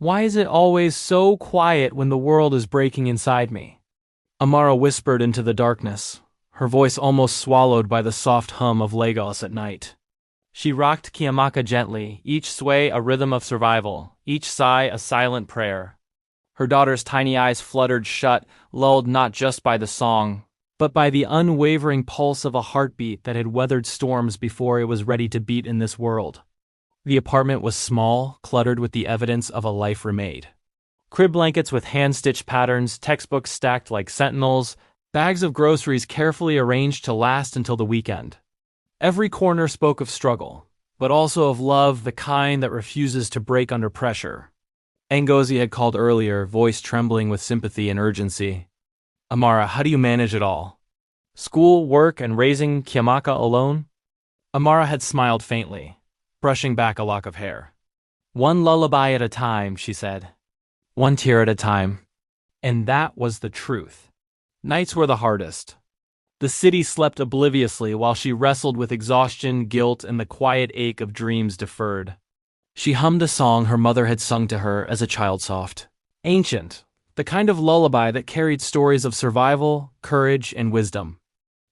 Why is it always so quiet when the world is breaking inside me? Amara whispered into the darkness, her voice almost swallowed by the soft hum of Lagos at night. She rocked Chiamaka gently, each sway a rhythm of survival, each sigh a silent prayer. Her daughter's tiny eyes fluttered shut, lulled not just by the song, but by the unwavering pulse of a heartbeat that had weathered storms before it was ready to beat in this world. The apartment was small, cluttered with the evidence of a life remade. Crib blankets with hand-stitched patterns, textbooks stacked like sentinels, bags of groceries carefully arranged to last until the weekend. Every corner spoke of struggle, but also of love, the kind that refuses to break under pressure. Ngozi had called earlier, voice trembling with sympathy and urgency. "Amara, how do you manage it all? School, work, and raising Chiamaka alone?" Amara had smiled faintly, brushing back a lock of hair. "One lullaby at a time," she said. "One tear at a time." And that was the truth. Nights were the hardest. The city slept obliviously while she wrestled with exhaustion, guilt, and the quiet ache of dreams deferred. She hummed a song her mother had sung to her as a child, soft, ancient, the kind of lullaby that carried stories of survival, courage, and wisdom.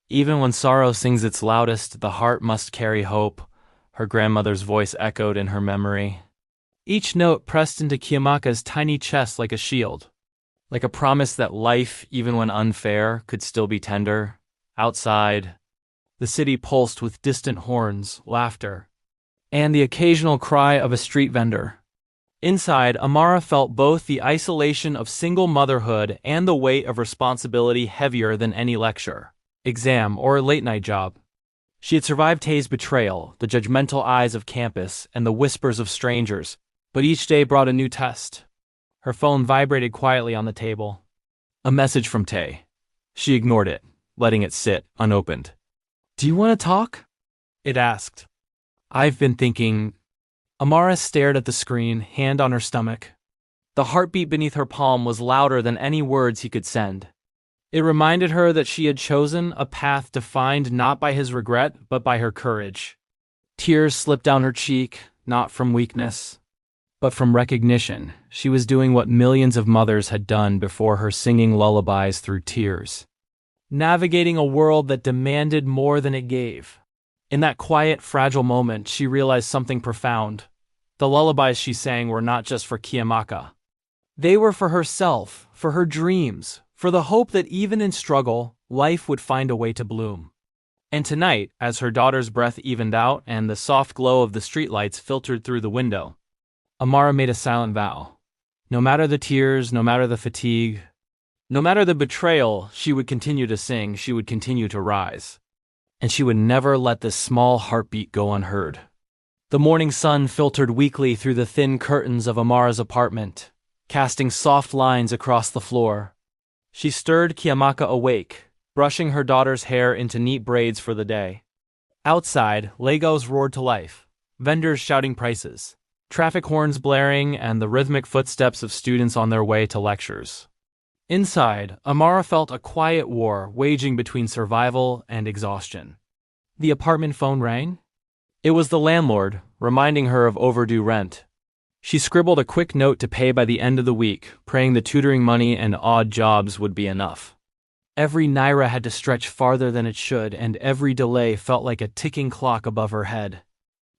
"Even when sorrow sings its loudest, the heart must carry hope," her grandmother's voice echoed in her memory. Each note pressed into Chiamaka's tiny chest like a shield, like a promise that life, even when unfair, could still be tender. Outside, the city pulsed with distant horns, laughter, and the occasional cry of a street vendor. Inside, Amara felt both the isolation of single motherhood and the weight of responsibility heavier than any lecture, exam, or late-night job. She had survived Tay's betrayal, the judgmental eyes of campus, and the whispers of strangers, but each day brought a new test. Her phone vibrated quietly on the table. A message from Tay. She ignored it, letting it sit, unopened. "Do you want to talk?" it asked. "I've been thinking." Amara stared at the screen, hand on her stomach. The heartbeat beneath her palm was louder than any words he could send. It reminded her that she had chosen a path defined not by his regret, but by her courage. Tears slipped down her cheek, not from weakness, but from recognition. She was doing what millions of mothers had done before her, singing lullabies through tears. Navigating a world that demanded more than it gave. In that quiet, fragile moment, she realized something profound. The lullabies she sang were not just for Chiamaka. They were for herself, for her dreams, for the hope that even in struggle, life would find a way to bloom. And tonight, as her daughter's breath evened out and the soft glow of the streetlights filtered through the window, Amara made a silent vow. No matter the tears, no matter the fatigue, no matter the betrayal, she would continue to sing, she would continue to rise. And she would never let this small heartbeat go unheard. The morning sun filtered weakly through the thin curtains of Amara's apartment, casting soft lines across the floor. She stirred Chiamaka awake, brushing her daughter's hair into neat braids for the day. Outside, Lagos roared to life, vendors shouting prices, traffic horns blaring, and the rhythmic footsteps of students on their way to lectures. Inside, Amara felt a quiet war waging between survival and exhaustion. The apartment phone rang. It was the landlord, reminding her of overdue rent. She scribbled a quick note to pay by the end of the week, praying the tutoring money and odd jobs would be enough. Every naira had to stretch farther than it should, and every delay felt like a ticking clock above her head.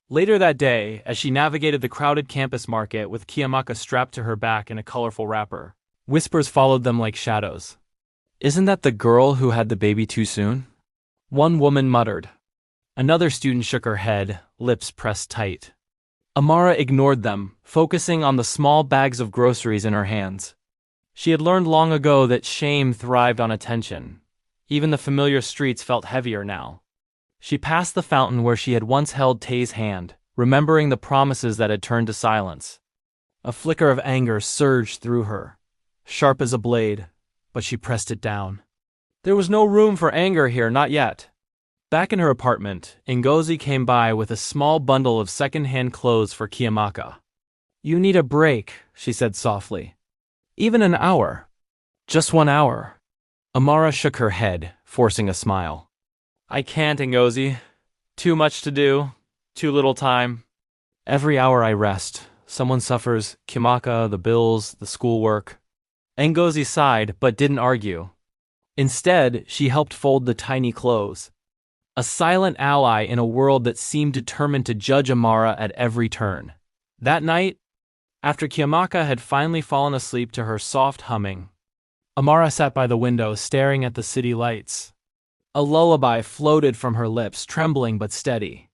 Later that day, as she navigated the crowded campus market with Chiamaka strapped to her back in a colorful wrapper, whispers followed them like shadows. "Isn't that the girl who had the baby too soon?" One woman muttered. Another student shook her head, lips pressed tight. Amara ignored them, focusing on the small bags of groceries in her hands. She had learned long ago that shame thrived on attention. Even the familiar streets felt heavier now. She passed the fountain where she had once held Tay's hand, remembering the promises that had turned to silence. A flicker of anger surged through her, sharp as a blade, but she pressed it down. There was no room for anger here, not yet. Back in her apartment, Ngozi came by with a small bundle of second-hand clothes for Chiamaka. "You need a break," she said softly. "Even an hour." "Just 1 hour." Amara shook her head, forcing a smile. "I can't, Ngozi. Too much to do, too little time. Every hour I rest, Someone suffers, Chiamaka, the bills, the schoolwork. Ngozi sighed, but didn't argue. Instead, she helped fold the tiny clothes. A silent ally in a world that seemed determined to judge Amara at every turn. That night, after Chiamaka had finally fallen asleep to her soft humming, Amara sat by the window staring at the city lights. A lullaby floated from her lips, trembling but steady.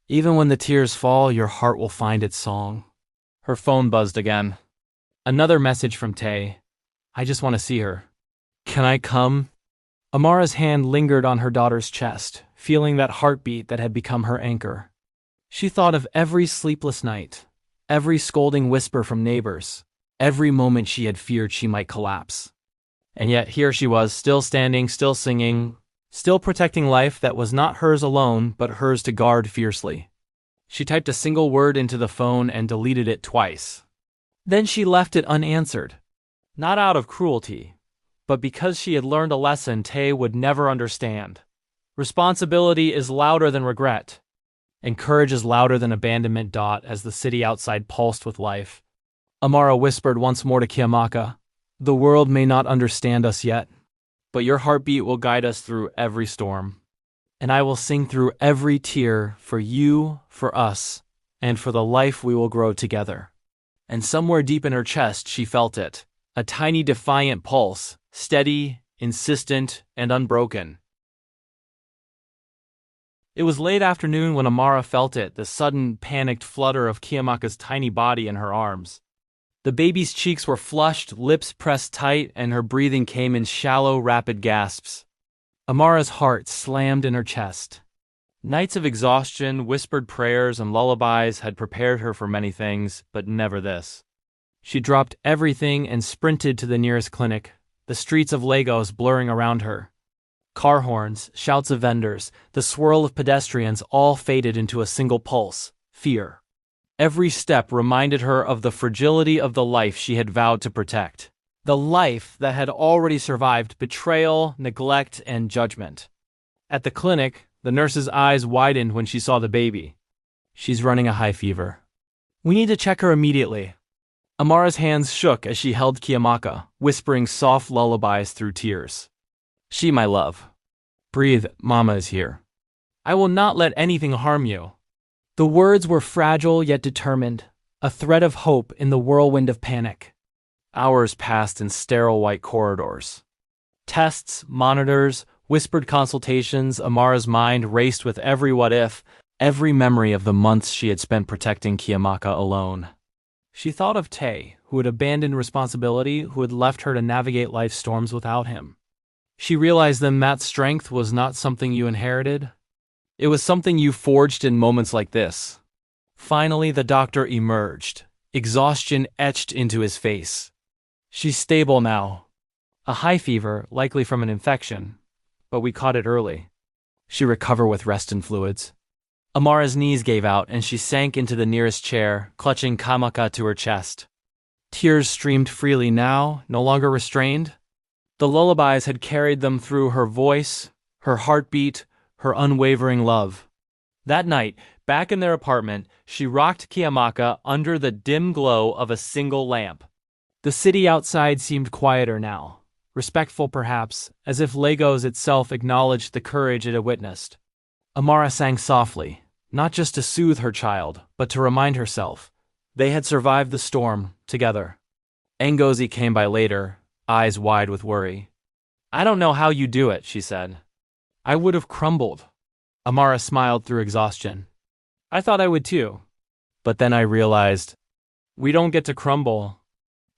Even when the tears fall, your heart will find its song. Her phone buzzed again. Another message from Tay. I just want to see her. Can I come? Amara's hand lingered on her daughter's chest, feeling that heartbeat that had become her anchor. She thought of every sleepless night, every scolding whisper from neighbors, every moment she had feared she might collapse. And yet here she was, still standing, still singing, still protecting life that was not hers alone, but hers to guard fiercely. She typed a single word into the phone and deleted it twice. Then she left it unanswered. Not out of cruelty, but because she had learned a lesson Tay would never understand. Responsibility is louder than regret, and courage is louder than abandonment. As the city outside pulsed with life, Amara whispered once more to Chiamaka, the world may not understand us yet, but your heartbeat will guide us through every storm. And I will sing through every tear for you, for us, and for the life we will grow together. And somewhere deep in her chest she felt it, a tiny defiant pulse, steady, insistent, and unbroken. It was late afternoon when Amara felt it, the sudden, panicked flutter of Chiamaka's tiny body in her arms. The baby's cheeks were flushed, lips pressed tight, and her breathing came in shallow, rapid gasps. Amara's heart slammed in her chest. Nights of exhaustion, whispered prayers, and lullabies had prepared her for many things, but never this. She dropped everything and sprinted to the nearest clinic, the streets of Lagos blurring around her. Car horns, shouts of vendors, the swirl of pedestrians all faded into a single pulse, fear. Every step reminded her of the fragility of the life she had vowed to protect. The life that had already survived betrayal, neglect, and judgment. At the clinic, the nurse's eyes widened when she saw the baby. She's running a high fever. We need to check her immediately. Amara's hands shook as she held Chiamaka, whispering soft lullabies through tears. She, my love. Breathe, Mama is here. I will not let anything harm you. The words were fragile yet determined, a thread of hope in the whirlwind of panic. Hours passed in sterile white corridors. Tests, monitors, whispered consultations. Amara's mind raced with every what if, every memory of the months she had spent protecting Chiamaka alone. She thought of Tay, who had abandoned responsibility, who had left her to navigate life's storms without him. She realized then that strength was not something you inherited. It was something you forged in moments like this. Finally, the doctor emerged, exhaustion etched into his face. She's stable now. A high fever, likely from an infection, but we caught it early. She recovered with rest and fluids. Amara's knees gave out and she sank into the nearest chair, clutching Chiamaka to her chest. Tears streamed freely now, no longer restrained. The lullabies had carried them through her voice, her heartbeat, her unwavering love. That night, back in their apartment, she rocked Chiamaka under the dim glow of a single lamp. The city outside seemed quieter now, respectful perhaps, as if Lagos itself acknowledged the courage it had witnessed. Amara sang softly, not just to soothe her child, but to remind herself. They had survived the storm, together. Ngozi came by later, eyes wide with worry. I don't know how you do it, she said. I would have crumbled. Amara smiled through exhaustion. I thought I would too. But then I realized, we don't get to crumble.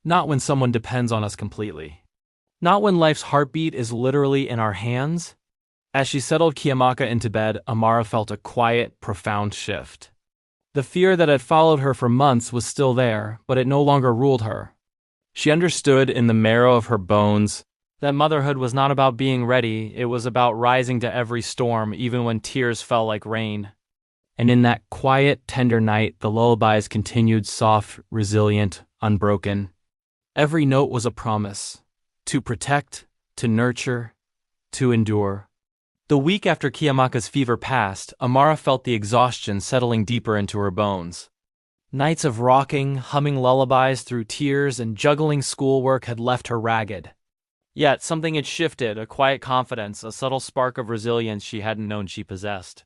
Not when someone depends on us completely. Not when life's heartbeat is literally in our hands. As she settled Chiamaka into bed, Amara felt a quiet, profound shift. The fear that had followed her for months was still there, but it no longer ruled her. She understood in the marrow of her bones that motherhood was not about being ready, it was about rising to every storm, even when tears fell like rain. And in that quiet, tender night, the lullabies continued soft, resilient, unbroken. Every note was a promise, to protect, to nurture, to endure. The week after Chiamaka's fever passed, Amara felt the exhaustion settling deeper into her bones. Nights of rocking, humming lullabies through tears, and juggling schoolwork had left her ragged. Yet something had shifted, a quiet confidence, a subtle spark of resilience she hadn't known she possessed.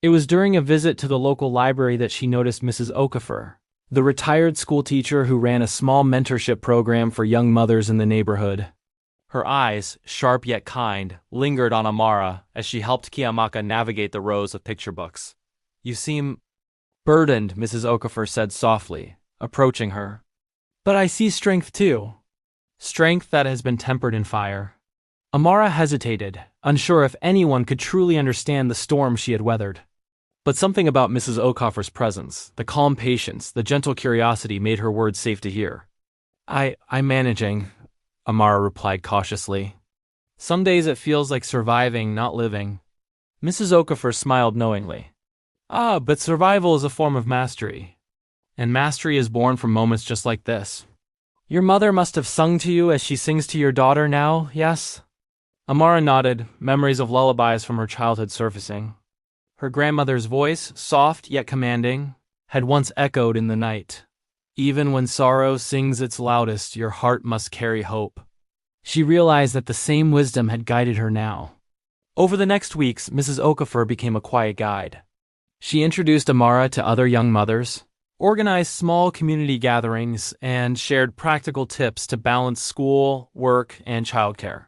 It was during a visit to the local library that she noticed Mrs. Okafor, the retired schoolteacher who ran a small mentorship program for young mothers in the neighborhood. Her eyes, sharp yet kind, lingered on Amara as she helped Chiamaka navigate the rows of picture books. "You seem burdened," Mrs. Okafor said softly, approaching her. "But I see strength too. Strength that has been tempered in fire." Amara hesitated, unsure if anyone could truly understand the storm she had weathered. But something about Mrs. Okafor's presence, the calm patience, the gentle curiosity made her words safe to hear. I'm managing," Amara replied cautiously. "Some days it feels like surviving, not living." Mrs. Okafor smiled knowingly. But survival is a form of mastery. And mastery is born from moments just like this. Your mother must have sung to you as she sings to your daughter now, yes?" Amara nodded, memories of lullabies from her childhood surfacing. Her grandmother's voice, soft yet commanding, had once echoed in the night. "Even when sorrow sings its loudest, your heart must carry hope." She realized that the same wisdom had guided her now. Over the next weeks, Mrs. Okafor became a quiet guide. She introduced Amara to other young mothers, organized small community gatherings, and shared practical tips to balance school, work, and childcare.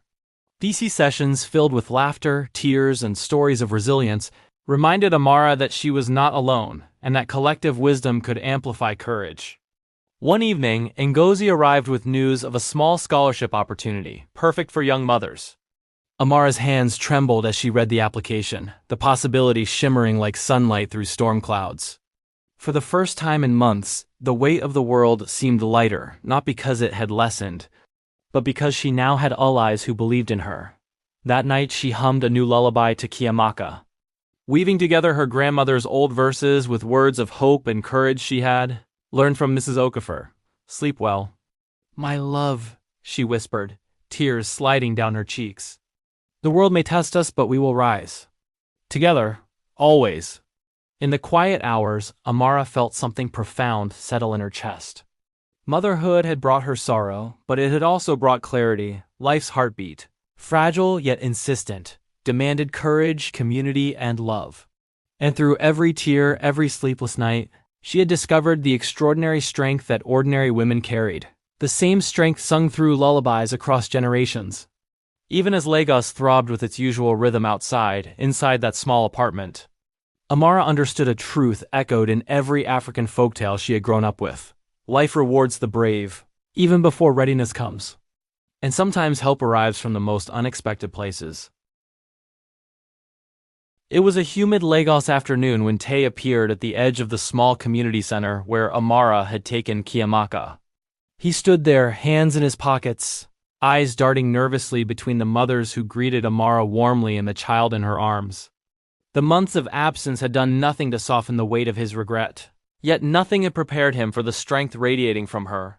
These sessions, filled with laughter, tears, and stories of resilience, reminded Amara that she was not alone and that collective wisdom could amplify courage. One evening, Ngozi arrived with news of a small scholarship opportunity, perfect for young mothers. Amara's hands trembled as she read the application, the possibility shimmering like sunlight through storm clouds. For the first time in months, the weight of the world seemed lighter, not because it had lessened, but because she now had allies who believed in her. That night she hummed a new lullaby to Chiamaka, weaving together her grandmother's old verses with words of hope and courage she had learned from Mrs. Okafor. "Sleep well." "My love," she whispered, tears sliding down her cheeks. "The world may test us, but we will rise. Together, always." In the quiet hours, Amara felt something profound settle in her chest. Motherhood had brought her sorrow, but it had also brought clarity, life's heartbeat. Fragile yet insistent, demanded courage, community, and love. And through every tear, every sleepless night, she had discovered the extraordinary strength that ordinary women carried. The same strength sung through lullabies across generations. Even as Lagos throbbed with its usual rhythm outside, inside that small apartment, Amara understood a truth echoed in every African folktale she had grown up with. Life rewards the brave, even before readiness comes. And sometimes help arrives from the most unexpected places. It was a humid Lagos afternoon when Tay appeared at the edge of the small community center where Amara had taken Chiamaka. He stood there, hands in his pockets, eyes darting nervously between the mothers who greeted Amara warmly and the child in her arms. The months of absence had done nothing to soften the weight of his regret, yet nothing had prepared him for the strength radiating from her.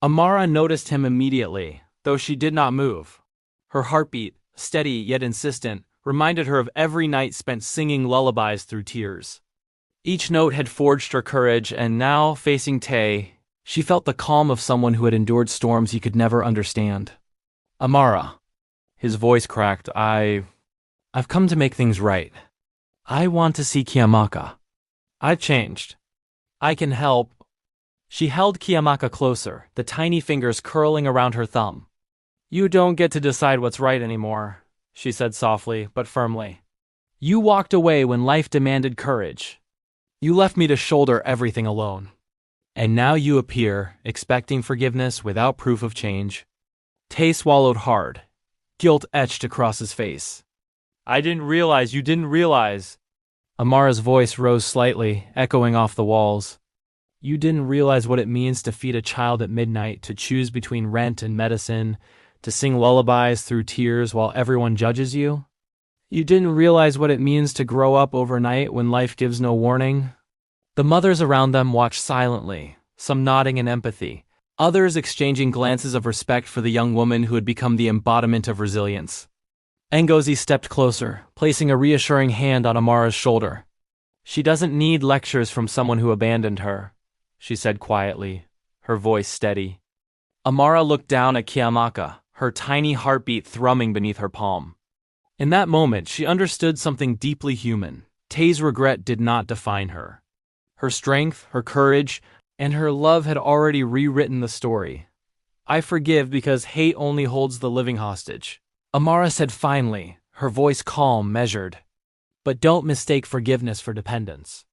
Amara noticed him immediately, though she did not move. Her heartbeat, steady yet insistent, reminded her of every night spent singing lullabies through tears. Each note had forged her courage, and now, facing Tay, she felt the calm of someone who had endured storms he could never understand. "Amara." His voice cracked. I've come to make things right. I want to see Chiamaka. I've changed. I can help." She held Chiamaka closer, the tiny fingers curling around her thumb. "You don't get to decide what's right anymore," she said softly but firmly. "You walked away when life demanded courage. You left me to shoulder everything alone. And now you appear, expecting forgiveness without proof of change." Tay swallowed hard, guilt etched across his face. You didn't realize." Amara's voice rose slightly, echoing off the walls. "You didn't realize what it means to feed a child at midnight, to choose between rent and medicine, to sing lullabies through tears while everyone judges you? You didn't realize what it means to grow up overnight when life gives no warning?" The mothers around them watched silently, some nodding in empathy, others exchanging glances of respect for the young woman who had become the embodiment of resilience. Ngozi stepped closer, placing a reassuring hand on Amara's shoulder. "She doesn't need lectures from someone who abandoned her. she said quietly, her voice steady. Amara looked down at Chiamaka, her tiny heartbeat thrumming beneath her palm. In that moment, she understood something deeply human. Tay's regret did not define her. Her strength, her courage, and her love had already rewritten the story. I forgive because hate only holds the living hostage, Amara said finally, her voice calm, measured. But don't mistake forgiveness for dependence.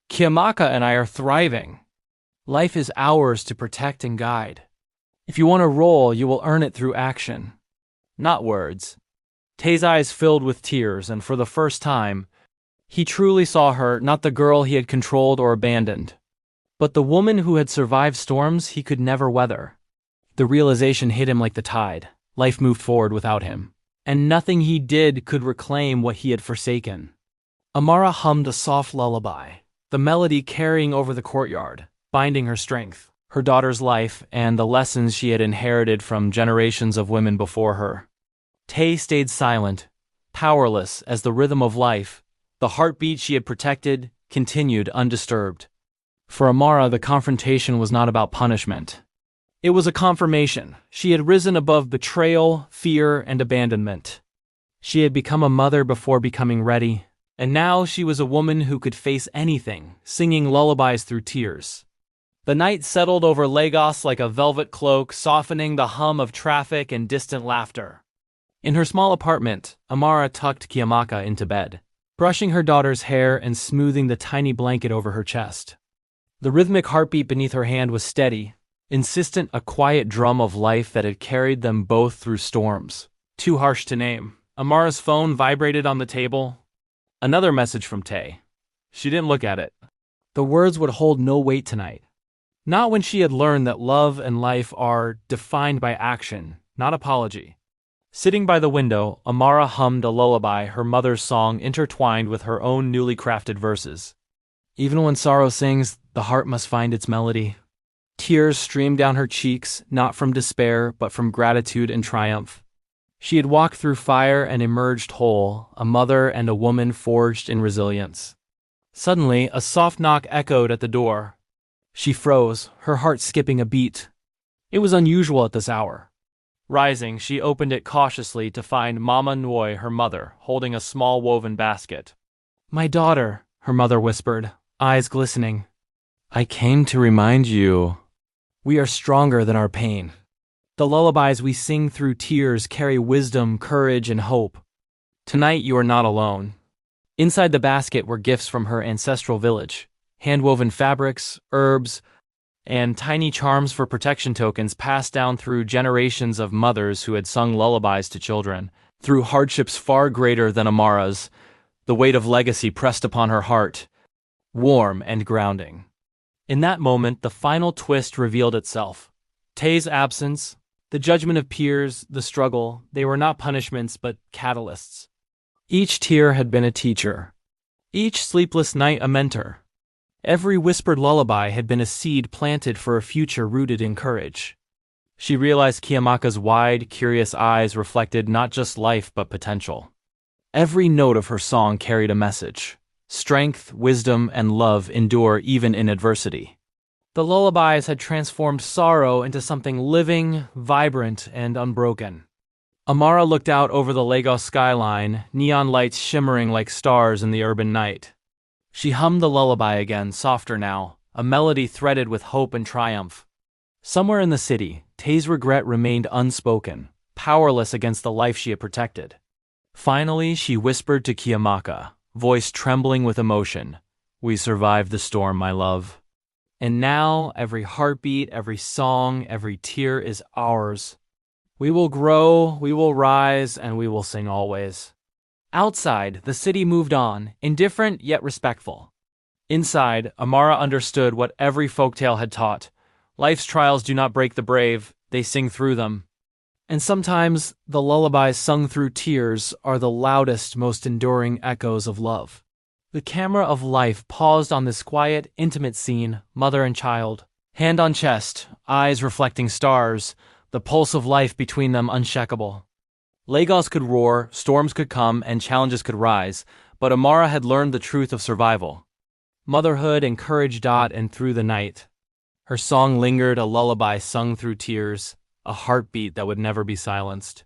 Chiamaka and I are thriving. Life is ours to protect and guide. If you want a role, you will earn it through action, not words. Tay's eyes filled with tears, and for the first time, he truly saw her, not the girl he had controlled or abandoned, but the woman who had survived storms he could never weather. The realization hit him like the tide. Life moved forward without him, and nothing he did could reclaim what he had forsaken. Amara hummed a soft lullaby, the melody carrying over the courtyard, binding her strength, her daughter's life, and the lessons she had inherited from generations of women before her. Tay stayed silent, powerless as the rhythm of life, the heartbeat she had protected, continued undisturbed. For Amara, the confrontation was not about punishment. It was a confirmation. She had risen above betrayal, fear, and abandonment. She had become a mother before becoming ready, and now she was a woman who could face anything, singing lullabies through tears. The night settled over Lagos like a velvet cloak, softening the hum of traffic and distant laughter. In her small apartment, Amara tucked Chiamaka into bed, brushing her daughter's hair and smoothing the tiny blanket over her chest. The rhythmic heartbeat beneath her hand was steady, insistent, a quiet drum of life that had carried them both through storms. Too harsh to name. Amara's phone vibrated on the table. Another message from Tay. She didn't look at it. The words would hold no weight tonight. Not when she had learned that love and life are defined by action, not apology. Sitting by the window, Amara hummed a lullaby, her mother's song intertwined with her own newly crafted verses. Even when sorrow sings, the heart must find its melody. Tears streamed down her cheeks, not from despair, but from gratitude and triumph. She had walked through fire and emerged whole, a mother and a woman forged in resilience. Suddenly, a soft knock echoed at the door. She froze, her heart skipping a beat. It was unusual at this hour. Rising, she opened it cautiously to find Mama Nwoy, her mother, holding a small woven basket. "My daughter," her mother whispered, eyes glistening. "I came to remind you. We are stronger than our pain. The lullabies we sing through tears carry wisdom, courage, and hope. Tonight you are not alone." Inside the basket were gifts from her ancestral village, hand-woven fabrics, herbs, and tiny charms for protection tokens passed down through generations of mothers who had sung lullabies to children. Through hardships far greater than Amara's, the weight of legacy pressed upon her heart, warm and grounding. In that moment, the final twist revealed itself. Tay's absence, the judgment of peers, the struggle, they were not punishments but catalysts. Each tear had been a teacher. Each sleepless night a mentor. Every whispered lullaby had been a seed planted for a future rooted in courage. She realized Chiamaka's wide, curious eyes reflected not just life but potential. Every note of her song carried a message. Strength, wisdom, and love endure even in adversity. The lullabies had transformed sorrow into something living, vibrant, and unbroken. Amara looked out over the Lagos skyline, neon lights shimmering like stars in the urban night. She hummed the lullaby again, softer now, a melody threaded with hope and triumph. Somewhere in the city, Tay's regret remained unspoken, powerless against the life she had protected. Finally, she whispered to Chiamaka, voice trembling with emotion, "We survived the storm, my love. And now, every heartbeat, every song, every tear is ours. We will grow, we will rise, and we will sing always." Outside, the city moved on, indifferent yet respectful. Inside, Amara understood what every folktale had taught. Life's trials do not break the brave, they sing through them. And sometimes, the lullabies sung through tears are the loudest, most enduring echoes of love. The camera of life paused on this quiet, intimate scene, mother and child. Hand on chest, eyes reflecting stars, the pulse of life between them unshakable. Lagos could roar, storms could come, and challenges could rise, but Amara had learned the truth of survival. Motherhood encouraged and through the night. Her song lingered, a lullaby sung through tears, a heartbeat that would never be silenced.